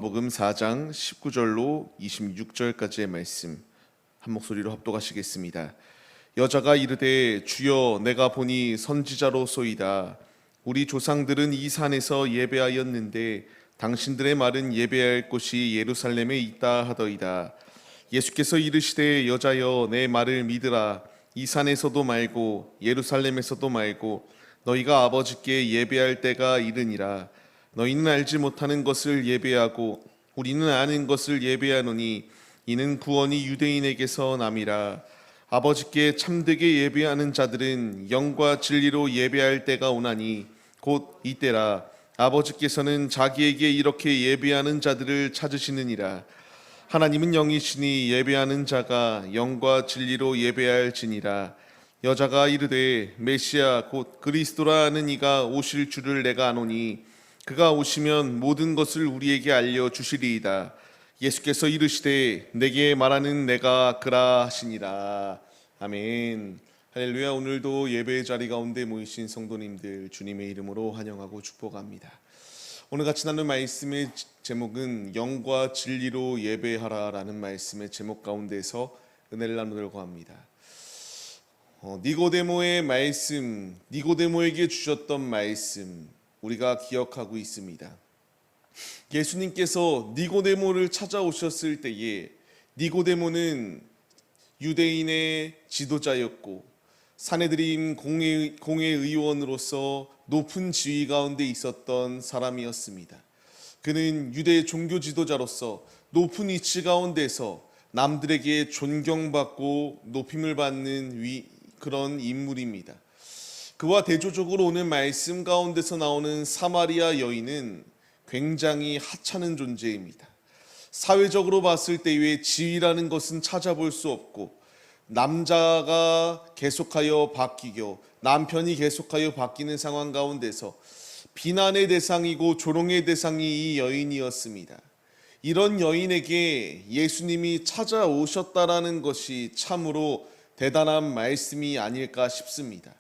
복음 4장 19절로 26절까지의 말씀 한 목소리로 합독하시겠습니다. 여자가 이르되 주여 내가 보니 선지자로소이다. 우리 조상들은 이 산에서 예배하였는데 당신들의 말은 예배할 곳이 예루살렘에 있다 하더이다. 예수께서 이르시되 여자여 내 말을 믿으라. 이 산에서도 말고 예루살렘에서도 말고 너희가 아버지께 예배할 때가 이르니라. 너희는 알지 못하는 것을 예배하고 우리는 아는 것을 예배하노니 이는 구원이 유대인에게서 남이라. 아버지께 참되게 예배하는 자들은 영과 진리로 예배할 때가 오나니 곧 이때라. 아버지께서는 자기에게 이렇게 예배하는 자들을 찾으시느니라. 하나님은 영이시니 예배하는 자가 영과 진리로 예배할지니라. 여자가 이르되 메시아 곧 그리스도라 하는 이가 오실 줄을 내가 아노니 그가 오시면 모든 것을 우리에게 알려주시리이다. 예수께서 이르시되 내게 말하는 내가 그라 하시니라. 아멘. 할렐루야. 오늘도 예배의 자리 가운데 모이신 성도님들 주님의 이름으로 환영하고 축복합니다. 오늘 같이 나눈 말씀의 제목은 영과 진리로 예배하라라는 말씀의 제목 가운데서 은혜를 나누려고 합니다. 니고데모의 말씀, 니고데모에게 주셨던 말씀 우리가 기억하고 있습니다. 예수님께서 니고데모를 찾아오셨을 때에 니고데모는 유대인의 지도자였고 사내드림 공회의원으로서 높은 지위 가운데 있었던 사람이었습니다. 그는 유대 종교 지도자로서 높은 위치 가운데서 남들에게 존경받고 높임을 받는 그런 인물입니다. 그와 대조적으로 오늘 말씀 가운데서 나오는 사마리아 여인은 굉장히 하찮은 존재입니다. 사회적으로 봤을 때의 지위라는 것은 찾아볼 수 없고 남자가 계속하여 바뀌고 남편이 계속하여 바뀌는 상황 가운데서 비난의 대상이고 조롱의 대상이 이 여인이었습니다. 이런 여인에게 예수님이 찾아오셨다라는 것이 참으로 대단한 말씀이 아닐까 싶습니다.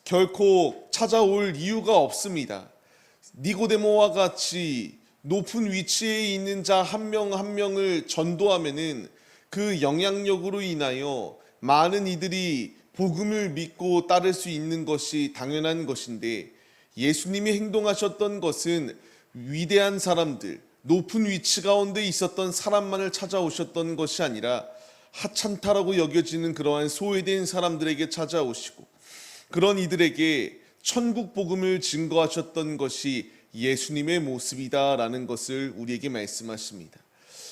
결코 찾아올 이유가 없습니다. 니고데모와 같이 높은 위치에 있는 자 한 명 한 명을 전도하면은 그 영향력으로 인하여 많은 이들이 복음을 믿고 따를 수 있는 것이 당연한 것인데 예수님이 행동하셨던 것은 위대한 사람들, 높은 위치 가운데 있었던 사람만을 찾아오셨던 것이 아니라 하찮다라고 여겨지는 그러한 소외된 사람들에게 찾아오시고 그런 이들에게 천국 복음을 증거하셨던 것이 예수님의 모습이다라는 것을 우리에게 말씀하십니다.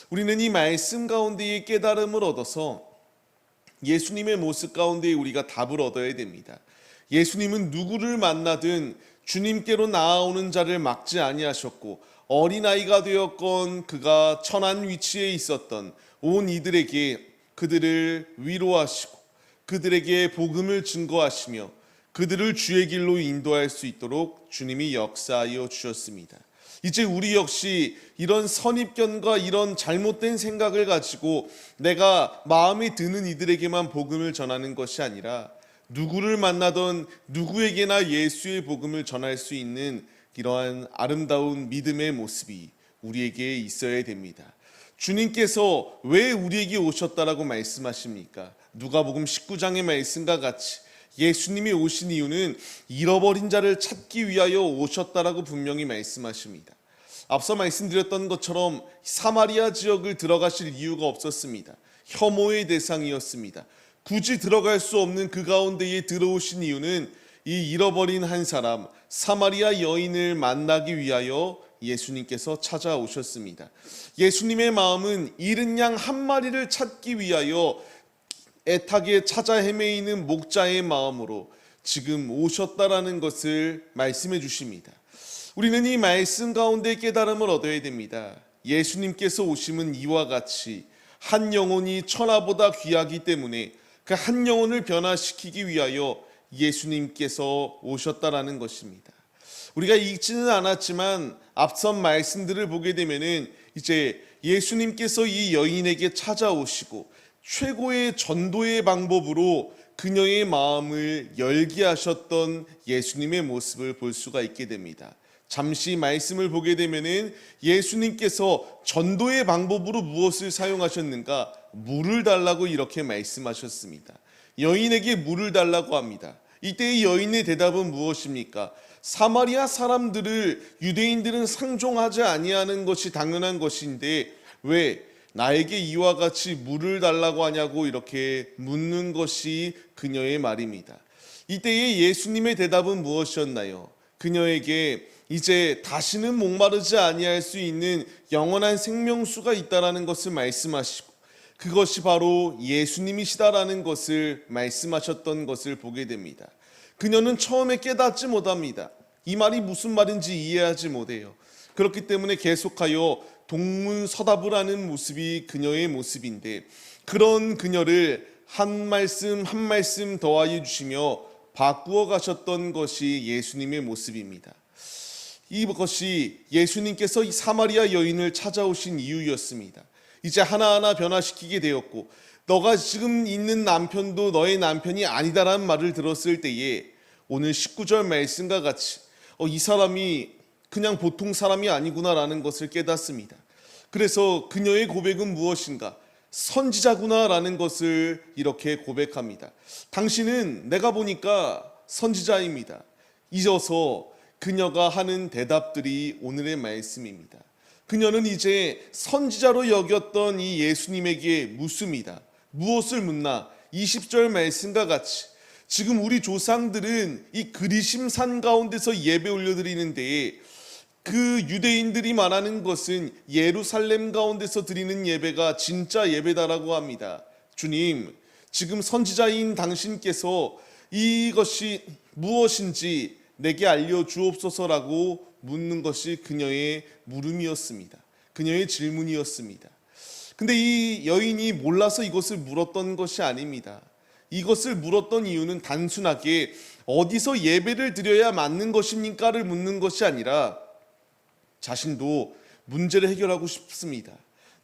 우리는 이 말씀 가운데의 깨달음을 얻어서 예수님의 모습 가운데 우리가 답을 얻어야 됩니다. 예수님은 누구를 만나든 주님께로 나아오는 자를 막지 아니하셨고 어린아이가 되었건 그가 천한 위치에 있었던 온 이들에게 그들을 위로하시고 그들에게 복음을 증거하시며 그들을 주의 길로 인도할 수 있도록 주님이 역사하여 주셨습니다. 이제 우리 역시 이런 선입견과 이런 잘못된 생각을 가지고 내가 마음에 드는 이들에게만 복음을 전하는 것이 아니라 누구를 만나던 누구에게나 예수의 복음을 전할 수 있는 이러한 아름다운 믿음의 모습이 우리에게 있어야 됩니다. 주님께서 왜 우리에게 오셨다라고 말씀하십니까? 누가복음 19장의 말씀과 같이 예수님이 오신 이유는 잃어버린 자를 찾기 위하여 오셨다라고 분명히 말씀하십니다. 앞서 말씀드렸던 것처럼 사마리아 지역을 들어가실 이유가 없었습니다. 혐오의 대상이었습니다. 굳이 들어갈 수 없는 그 가운데에 들어오신 이유는 이 잃어버린 한 사람 사마리아 여인을 만나기 위하여 예수님께서 찾아오셨습니다. 예수님의 마음은 잃은 양 한 마리를 찾기 위하여 애타게 찾아 헤매이는 목자의 마음으로 지금 오셨다라는 것을 말씀해 주십니다. 우리는 이 말씀 가운데 깨달음을 얻어야 됩니다. 예수님께서 오심은 이와 같이 한 영혼이 천하보다 귀하기 때문에 그 한 영혼을 변화시키기 위하여 예수님께서 오셨다라는 것입니다. 우리가 읽지는 않았지만 앞선 말씀들을 보게 되면은 이제 예수님께서 이 여인에게 찾아오시고 최고의 전도의 방법으로 그녀의 마음을 열게 하셨던 예수님의 모습을 볼 수가 있게 됩니다. 잠시 말씀을 보게 되면은 예수님께서 전도의 방법으로 무엇을 사용하셨는가? 물을 달라고 이렇게 말씀하셨습니다. 여인에게 물을 달라고 합니다. 이때의 여인의 대답은 무엇입니까? 사마리아 사람들을 유대인들은 상종하지 아니하는 것이 당연한 것인데 왜 나에게 이와 같이 물을 달라고 하냐고 이렇게 묻는 것이 그녀의 말입니다. 이때의 예수님의 대답은 무엇이었나요? 그녀에게 이제 다시는 목마르지 아니할 수 있는 영원한 생명수가 있다라는 것을 말씀하시고 그것이 바로 예수님이시다라는 것을 말씀하셨던 것을 보게 됩니다. 그녀는 처음에 깨닫지 못합니다. 이 말이 무슨 말인지 이해하지 못해요. 그렇기 때문에 계속하여 동문서답을 하는 모습이 그녀의 모습인데 그런 그녀를 한 말씀 한 말씀 더하여 주시며 바꾸어 가셨던 것이 예수님의 모습입니다. 이것이 예수님께서 이 사마리아 여인을 찾아오신 이유였습니다. 이제 하나하나 변화시키게 되었고 너가 지금 있는 남편도 너의 남편이 아니다라는 말을 들었을 때에 오늘 19절 말씀과 같이 이 사람이 그냥 보통 사람이 아니구나라는 것을 깨닫습니다. 그래서 그녀의 고백은 무엇인가? 선지자구나라는 것을 이렇게 고백합니다. 당신은 내가 보니까 선지자입니다. 잊어서 그녀가 하는 대답들이 오늘의 말씀입니다. 그녀는 이제 선지자로 여겼던 이 예수님에게 묻습니다. 무엇을 묻나? 20절 말씀과 같이 지금 우리 조상들은 이 그리심산 가운데서 예배 올려드리는데 그 유대인들이 말하는 것은 예루살렘 가운데서 드리는 예배가 진짜 예배다라고 합니다. 주님, 지금 선지자인 당신께서 이것이 무엇인지 내게 알려주옵소서라고 묻는 것이 그녀의 물음이었습니다. 그녀의 질문이었습니다. 근데 이 여인이 몰라서 이것을 물었던 것이 아닙니다. 이것을 물었던 이유는 단순하게 어디서 예배를 드려야 맞는 것입니까를 묻는 것이 아니라 자신도 문제를 해결하고 싶습니다.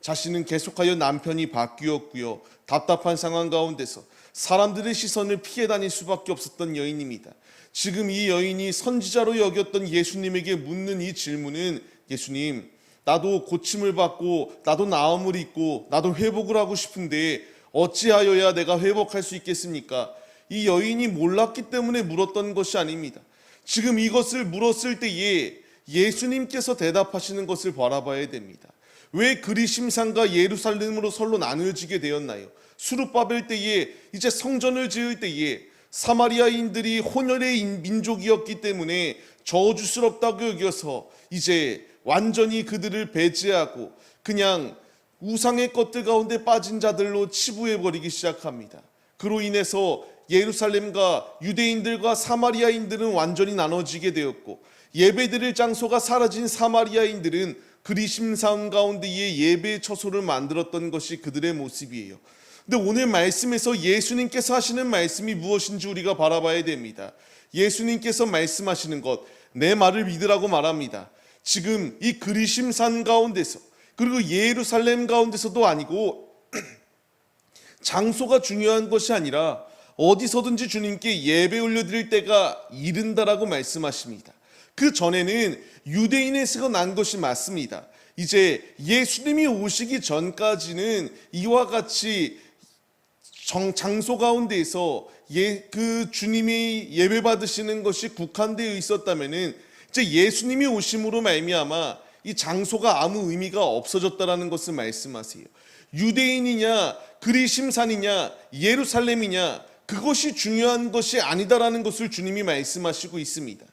자신은 계속하여 남편이 바뀌었고요. 답답한 상황 가운데서 사람들의 시선을 피해 다닐 수밖에 없었던 여인입니다. 지금 이 여인이 선지자로 여겼던 예수님에게 묻는 이 질문은 예수님, 나도 고침을 받고 나도 나음을 입고 나도 회복을 하고 싶은데 어찌하여야 내가 회복할 수 있겠습니까? 이 여인이 몰랐기 때문에 물었던 것이 아닙니다. 지금 이것을 물었을 때에 예수님께서 대답하시는 것을 바라봐야 됩니다. 왜 그리심산과 예루살렘으로 설로 나누어지게 되었나요? 수룹바벨 때에 이제 성전을 지을 때에 사마리아인들이 혼혈의 민족이었기 때문에 저주스럽다고 여겨서 이제 완전히 그들을 배제하고 그냥 우상의 것들 가운데 빠진 자들로 치부해버리기 시작합니다. 그로 인해서 예루살렘과 유대인들과 사마리아인들은 완전히 나눠지게 되었고 예배드릴 장소가 사라진 사마리아인들은 그리심산 가운데에 예배의 처소를 만들었던 것이 그들의 모습이에요. 근데 오늘 말씀에서 예수님께서 하시는 말씀이 무엇인지 우리가 바라봐야 됩니다. 예수님께서 말씀하시는 것, 내 말을 믿으라고 말합니다. 지금 이 그리심산 가운데서 그리고 예루살렘 가운데서도 아니고 장소가 중요한 것이 아니라 어디서든지 주님께 예배 올려드릴 때가 이른다라고 말씀하십니다. 그 전에는 유대인에서 난 것이 맞습니다. 이제 예수님이 오시기 전까지는 이와 같이 장소 가운데에서 그 주님이 예배 받으시는 것이 국한되어 있었다면은 이제 예수님이 오심으로 말미암아 이 장소가 아무 의미가 없어졌다라는 것을 말씀하세요. 유대인이냐 그리심산이냐 예루살렘이냐 그것이 중요한 것이 아니다라는 것을 주님이 말씀하시고 있습니다.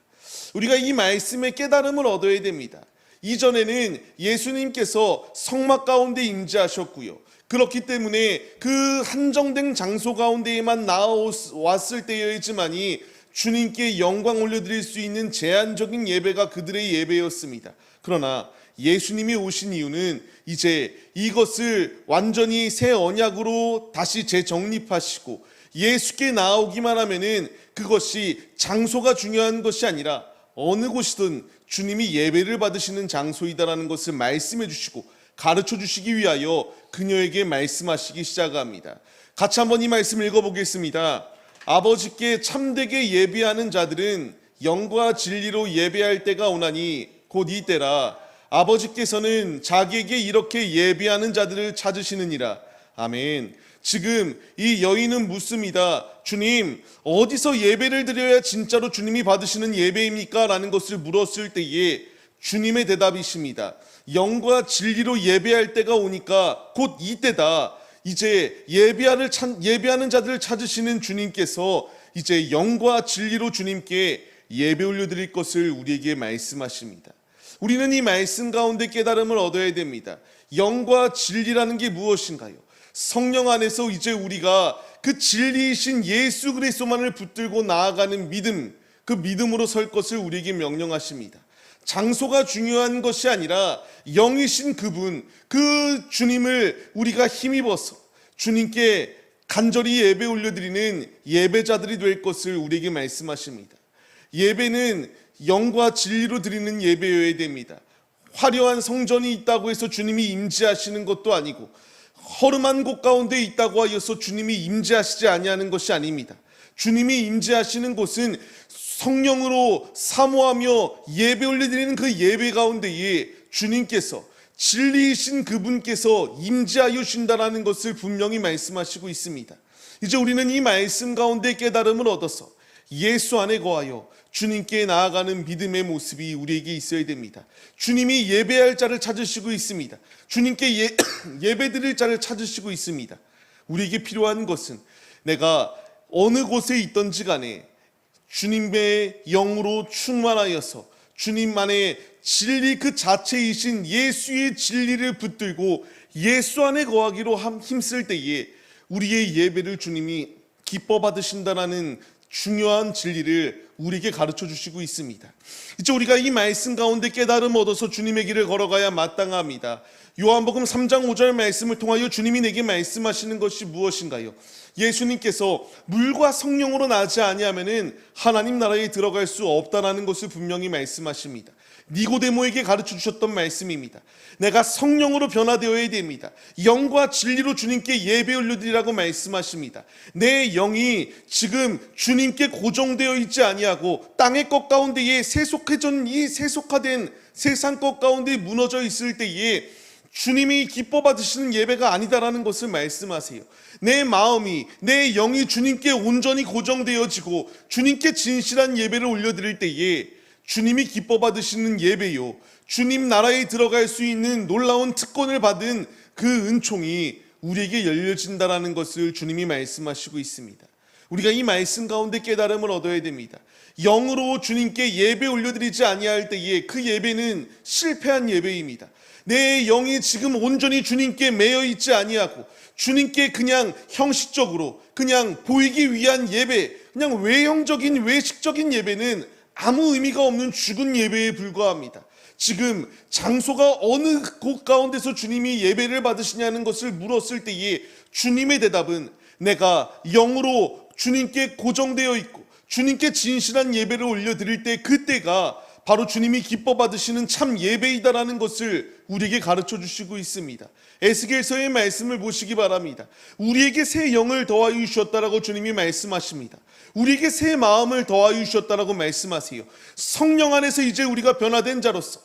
우리가 이 말씀의 깨달음을 얻어야 됩니다. 이전에는 예수님께서 성막 가운데 임재하셨고요. 그렇기 때문에 그 한정된 장소 가운데에만 나왔을 때여야지만이 주님께 영광 올려드릴 수 있는 제한적인 예배가 그들의 예배였습니다. 그러나 예수님이 오신 이유는 이제 이것을 완전히 새 언약으로 다시 재정립하시고 예수께 나오기만 하면은 그것이 장소가 중요한 것이 아니라 어느 곳이든 주님이 예배를 받으시는 장소이다라는 것을 말씀해 주시고 가르쳐 주시기 위하여 그녀에게 말씀하시기 시작합니다. 같이 한번 이 말씀 읽어보겠습니다. 아버지께 참되게 예배하는 자들은 영과 진리로 예배할 때가 오나니 곧 이때라. 아버지께서는 자기에게 이렇게 예배하는 자들을 찾으시느니라. 아멘. 지금 이 여인은 묻습니다. 주님, 어디서 예배를 드려야 진짜로 주님이 받으시는 예배입니까? 라는 것을 물었을 때에 주님의 대답이십니다. 영과 진리로 예배할 때가 오니까 곧 이때다. 이제 예배하는 자들을 찾으시는 주님께서 이제 영과 진리로 주님께 예배 올려드릴 것을 우리에게 말씀하십니다. 우리는 이 말씀 가운데 깨달음을 얻어야 됩니다. 영과 진리라는 게 무엇인가요? 성령 안에서 이제 우리가 그 진리이신 예수 그리스도만을 붙들고 나아가는 믿음, 그 믿음으로 설 것을 우리에게 명령하십니다. 장소가 중요한 것이 아니라 영이신 그분, 그 주님을 우리가 힘입어서 주님께 간절히 예배 올려드리는 예배자들이 될 것을 우리에게 말씀하십니다. 예배는 영과 진리로 드리는 예배여야 됩니다. 화려한 성전이 있다고 해서 주님이 임재하시는 것도 아니고 허름한 곳 가운데 있다고 하여서 주님이 임재하시지 아니하는 것이 아닙니다. 주님이 임재하시는 곳은 성령으로 사모하며 예배 올려드리는 그 예배 가운데에 주님께서 진리이신 그분께서 임재하여 주신다는 것을 분명히 말씀하시고 있습니다. 이제 우리는 이 말씀 가운데 깨달음을 얻어서 예수 안에 거하여 주님께 나아가는 믿음의 모습이 우리에게 있어야 됩니다. 주님이 예배할 자를 찾으시고 있습니다. 주님께 예배드릴 자를 찾으시고 있습니다. 우리에게 필요한 것은 내가 어느 곳에 있든지 간에 주님의 영으로 충만하여서 주님만의 진리 그 자체이신 예수의 진리를 붙들고 예수 안에 거하기로 힘쓸 때에 우리의 예배를 주님이 기뻐 받으신다는 중요한 진리를 우리에게 가르쳐 주시고 있습니다. 이제 우리가 이 말씀 가운데 깨달음 얻어서 주님의 길을 걸어가야 마땅합니다. 요한복음 3장 5절 말씀을 통하여 주님이 내게 말씀하시는 것이 무엇인가요? 예수님께서 물과 성령으로 나지 아니하면은 하나님 나라에 들어갈 수 없다라는 것을 분명히 말씀하십니다. 니고데모에게 가르쳐 주셨던 말씀입니다. 내가 성령으로 변화되어야 됩니다. 영과 진리로 주님께 예배 올려드리라고 말씀하십니다. 내 영이 지금 주님께 고정되어 있지 아니하고 땅의 것 가운데에 세속화된 세상 것 가운데 무너져 있을 때에 주님이 기뻐 받으시는 예배가 아니다라는 것을 말씀하세요. 내 마음이, 내 영이 주님께 온전히 고정되어지고 주님께 진실한 예배를 올려드릴 때에 주님이 기뻐 받으시는 예배요, 주님 나라에 들어갈 수 있는 놀라운 특권을 받은 그 은총이 우리에게 열려진다라는 것을 주님이 말씀하시고 있습니다. 우리가 이 말씀 가운데 깨달음을 얻어야 됩니다. 영으로 주님께 예배 올려드리지 아니할 때에 그 예배는 실패한 예배입니다. 내 영이 지금 온전히 주님께 매여 있지 아니하고 주님께 그냥 형식적으로 그냥 보이기 위한 예배, 그냥 외형적인 외식적인 예배는 아무 의미가 없는 죽은 예배에 불과합니다. 지금 장소가 어느 곳 가운데서 주님이 예배를 받으시냐는 것을 물었을 때에 주님의 대답은 내가 영으로 주님께 고정되어 있고 주님께 진실한 예배를 올려드릴 때 그때가 바로 주님이 기뻐 받으시는 참 예배이다라는 것을 우리에게 가르쳐 주시고 있습니다. 에스겔서의 말씀을 보시기 바랍니다. 우리에게 새 영을 더하여 주셨다라고 주님이 말씀하십니다. 우리에게 새 마음을 더하여 주셨다라고 말씀하세요. 성령 안에서 이제 우리가 변화된 자로서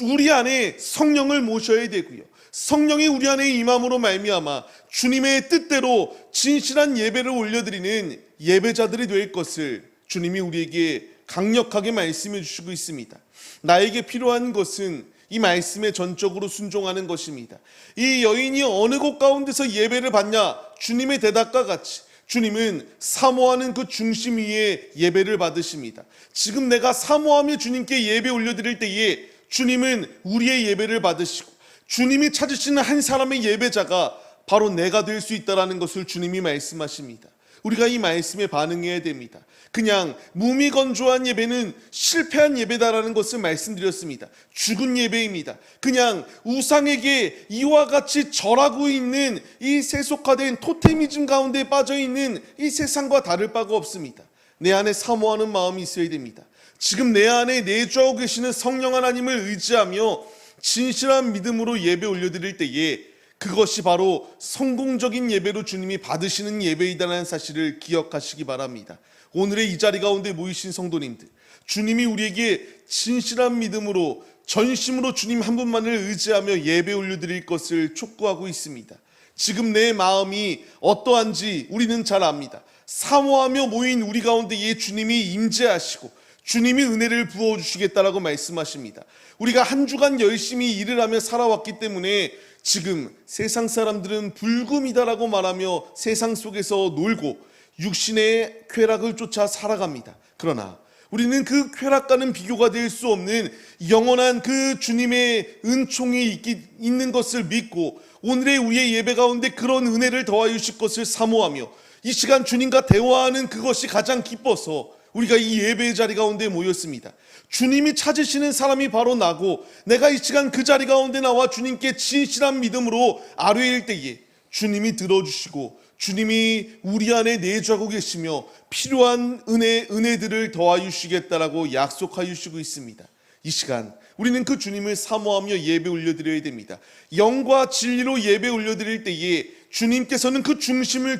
우리 안에 성령을 모셔야 되고요, 성령이 우리 안에 임함으로 말미암아 주님의 뜻대로 진실한 예배를 올려드리는 예배자들이 될 것을 주님이 우리에게 강력하게 말씀해 주시고 있습니다. 나에게 필요한 것은 이 말씀에 전적으로 순종하는 것입니다. 이 여인이 어느 곳 가운데서 예배를 받냐? 주님의 대답과 같이 주님은 사모하는 그 중심 위에 예배를 받으십니다. 지금 내가 사모하며 주님께 예배 올려드릴 때에 주님은 우리의 예배를 받으시고 주님이 찾으시는 한 사람의 예배자가 바로 내가 될 수 있다는 것을 주님이 말씀하십니다. 우리가 이 말씀에 반응해야 됩니다. 그냥 무미건조한 예배는 실패한 예배다라는 것을 말씀드렸습니다. 죽은 예배입니다. 그냥 우상에게 이와 같이 절하고 있는 이 세속화된 토테미즘 가운데 빠져있는 이 세상과 다를 바가 없습니다. 내 안에 사모하는 마음이 있어야 됩니다. 지금 내 안에 내주하고 계시는 성령 하나님을 의지하며 진실한 믿음으로 예배 올려드릴 때에 그것이 바로 성공적인 예배로 주님이 받으시는 예배이다라는 사실을 기억하시기 바랍니다. 오늘의 이 자리 가운데 모이신 성도님들, 주님이 우리에게 진실한 믿음으로 전심으로 주님 한 분만을 의지하며 예배 올려드릴 것을 촉구하고 있습니다. 지금 내 마음이 어떠한지 우리는 잘 압니다. 사모하며 모인 우리 가운데에 주님이 임재하시고 주님이 은혜를 부어주시겠다라고 말씀하십니다. 우리가 한 주간 열심히 일을 하며 살아왔기 때문에 지금 세상 사람들은 불금이다라고 말하며 세상 속에서 놀고 육신의 쾌락을 쫓아 살아갑니다. 그러나 우리는 그 쾌락과는 비교가 될 수 없는 영원한 그 주님의 은총이 있는 것을 믿고 오늘의 우리의 예배 가운데 그런 은혜를 더하여 주실 것을 사모하며 이 시간 주님과 대화하는 그것이 가장 기뻐서 우리가 이 예배의 자리 가운데 모였습니다. 주님이 찾으시는 사람이 바로 나고 내가 이 시간 그 자리 가운데 나와 주님께 진실한 믿음으로 아뢰일 때에 주님이 들어주시고 주님이 우리 안에 내주하고 계시며 필요한 은혜들을 더하여 주시겠다라고 약속하여 주시고 있습니다. 이 시간 우리는 그 주님을 사모하며 예배 올려드려야 됩니다. 영과 진리로 예배 올려드릴 때에 주님께서는 그 중심을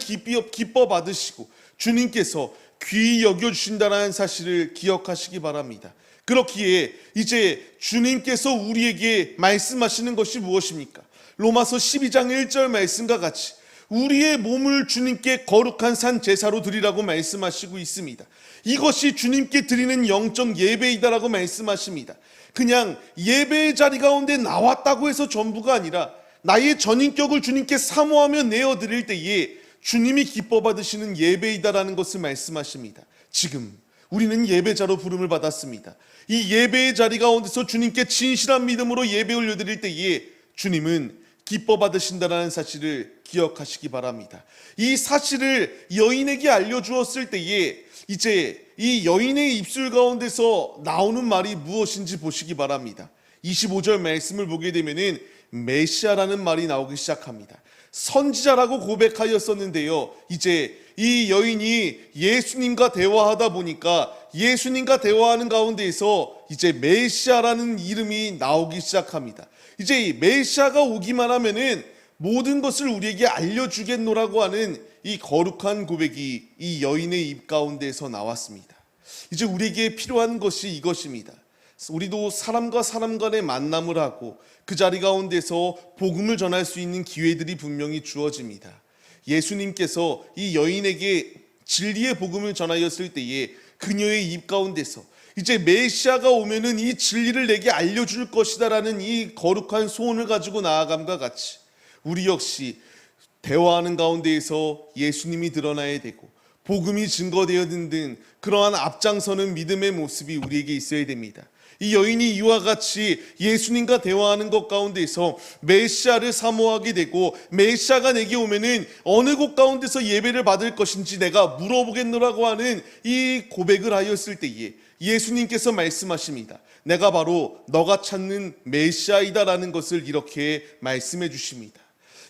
기뻐 받으시고 주님께서 귀히 여겨주신다는 사실을 기억하시기 바랍니다. 그렇기에 이제 주님께서 우리에게 말씀하시는 것이 무엇입니까? 로마서 12장 1절 말씀과 같이 우리의 몸을 주님께 거룩한 산 제사로 드리라고 말씀하시고 있습니다. 이것이 주님께 드리는 영적 예배이다라고 말씀하십니다. 그냥 예배의 자리 가운데 나왔다고 해서 전부가 아니라 나의 전인격을 주님께 사모하며 내어드릴 때에 주님이 기뻐 받으시는 예배이다라는 것을 말씀하십니다. 지금 우리는 예배자로 부름을 받았습니다. 이 예배의 자리 가운데서 주님께 진실한 믿음으로 예배 올려드릴 때에 주님은 기뻐 받으신다는 사실을 기억하시기 바랍니다. 이 사실을 여인에게 알려주었을 때에 이제 이 여인의 입술 가운데서 나오는 말이 무엇인지 보시기 바랍니다. 25절 말씀을 보게 되면은 메시아라는 말이 나오기 시작합니다. 선지자라고 고백하였었는데요. 이제 이 여인이 예수님과 대화하다 보니까 예수님과 대화하는 가운데에서 이제 메시아라는 이름이 나오기 시작합니다. 이제 이 메시아가 오기만 하면은 모든 것을 우리에게 알려주겠노라고 하는 이 거룩한 고백이 이 여인의 입 가운데서 나왔습니다. 이제 우리에게 필요한 것이 이것입니다. 우리도 사람과 사람 간의 만남을 하고 그 자리 가운데서 복음을 전할 수 있는 기회들이 분명히 주어집니다. 예수님께서 이 여인에게 진리의 복음을 전하였을 때에 그녀의 입 가운데서 이제 메시아가 오면은 이 진리를 내게 알려줄 것이다라는 이 거룩한 소원을 가지고 나아감과 같이 우리 역시 대화하는 가운데에서 예수님이 드러나야 되고 복음이 증거되어진 등 그러한 앞장서는 믿음의 모습이 우리에게 있어야 됩니다. 이 여인이 이와 같이 예수님과 대화하는 것 가운데서 메시아를 사모하게 되고 메시아가 내게 오면은 어느 곳 가운데서 예배를 받을 것인지 내가 물어보겠노라고 하는 이 고백을 하였을 때에 예수님께서 말씀하십니다. 내가 바로 너가 찾는 메시아이다라는 것을 이렇게 말씀해 주십니다.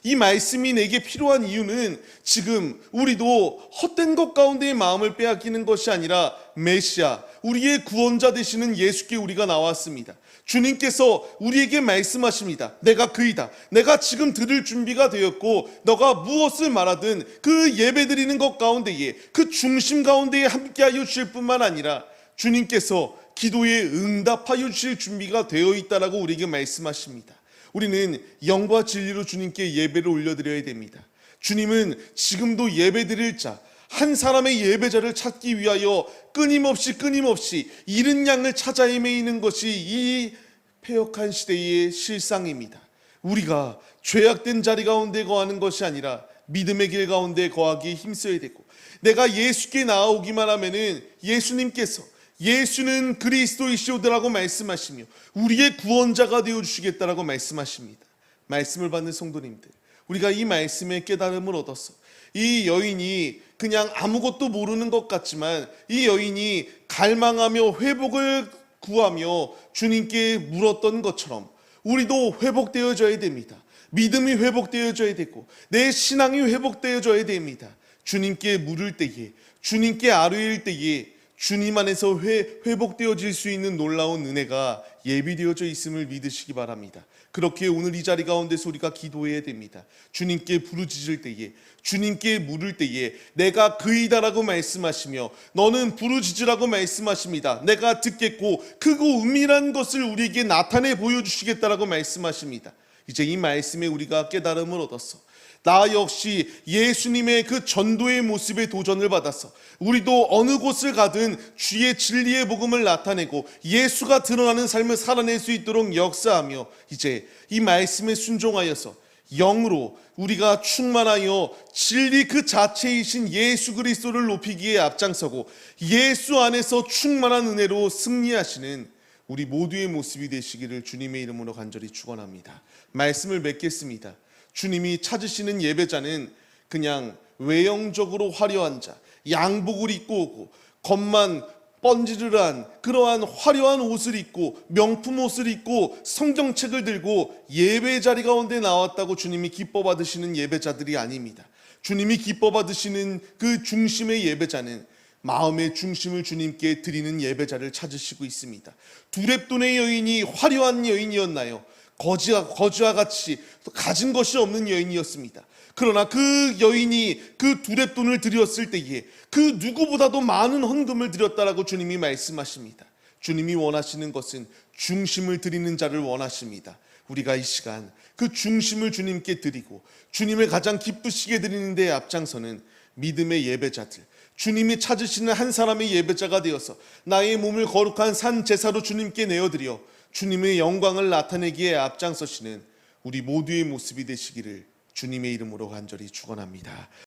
이 말씀이 내게 필요한 이유는 지금 우리도 헛된 것 가운데의 마음을 빼앗기는 것이 아니라 메시아, 우리의 구원자 되시는 예수께 우리가 나왔습니다. 주님께서 우리에게 말씀하십니다. 내가 그이다. 내가 지금 들을 준비가 되었고 너가 무엇을 말하든 그 예배드리는 것 가운데에 그 중심 가운데에 함께하여 주실 뿐만 아니라 주님께서 기도에 응답하여 주실 준비가 되어 있다라고 우리에게 말씀하십니다. 우리는 영과 진리로 주님께 예배를 올려드려야 됩니다. 주님은 지금도 예배드릴 자, 한 사람의 예배자를 찾기 위하여 끊임없이 잃은 양을 찾아 헤매이는 것이 이 패역한 시대의 실상입니다. 우리가 죄악된 자리 가운데 거하는 것이 아니라 믿음의 길 가운데 거하기에 힘써야 되고 내가 예수께 나아오기만 하면은 예수는 그리스도이시오라고 말씀하시며 우리의 구원자가 되어주시겠다라고 말씀하십니다. 말씀을 받는 성도님들, 우리가 이 말씀의 깨달음을 얻어서 이 여인이 그냥 아무것도 모르는 것 같지만 이 여인이 갈망하며 회복을 구하며 주님께 물었던 것처럼 우리도 회복되어져야 됩니다. 믿음이 회복되어져야 되고 내 신앙이 회복되어져야 됩니다. 주님께 물을 때에, 주님께 아뢰일 때에 주님 안에서 회복되어질 수 있는 놀라운 은혜가 예비되어져 있음을 믿으시기 바랍니다. 그렇게 오늘 이 자리 가운데서 우리가 기도해야 됩니다. 주님께 부르짖을 때에, 주님께 물을 때에 내가 그이다라고 말씀하시며 너는 부르짖으라고 말씀하십니다. 내가 듣겠고 크고 은밀한 것을 우리에게 나타내 보여주시겠다라고 말씀하십니다. 이제 이 말씀에 우리가 깨달음을 얻었어. 나 역시 예수님의 그 전도의 모습에 도전을 받았어. 우리도 어느 곳을 가든 주의 진리의 복음을 나타내고 예수가 드러나는 삶을 살아낼 수 있도록 역사하며 이제 이 말씀에 순종하여서 영으로 우리가 충만하여 진리 그 자체이신 예수 그리스도를 높이기에 앞장서고 예수 안에서 충만한 은혜로 승리하시는 우리 모두의 모습이 되시기를 주님의 이름으로 간절히 축원합니다. 말씀을 맺겠습니다. 주님이 찾으시는 예배자는 그냥 외형적으로 화려한 자, 양복을 입고 오고 겉만 번지르르한 그러한 화려한 옷을 입고 명품 옷을 입고 성경책을 들고 예배 자리 가운데 나왔다고 주님이 기뻐 받으시는 예배자들이 아닙니다. 주님이 기뻐 받으시는 그 중심의 예배자는 마음의 중심을 주님께 드리는 예배자를 찾으시고 있습니다. 두렙돈의 여인이 화려한 여인이었나요? 거지와 같이 가진 것이 없는 여인이었습니다. 그러나 그 여인이 그 두렙돈을 드렸을 때에 그 누구보다도 많은 헌금을 드렸다라고 주님이 말씀하십니다. 주님이 원하시는 것은 중심을 드리는 자를 원하십니다. 우리가 이 시간 그 중심을 주님께 드리고 주님을 가장 기쁘시게 드리는 데 앞장서는 믿음의 예배자들, 주님이 찾으시는 한 사람의 예배자가 되어서 나의 몸을 거룩한 산 제사로 주님께 내어드려 주님의 영광을 나타내기에 앞장서시는 우리 모두의 모습이 되시기를 주님의 이름으로 간절히 축원합니다.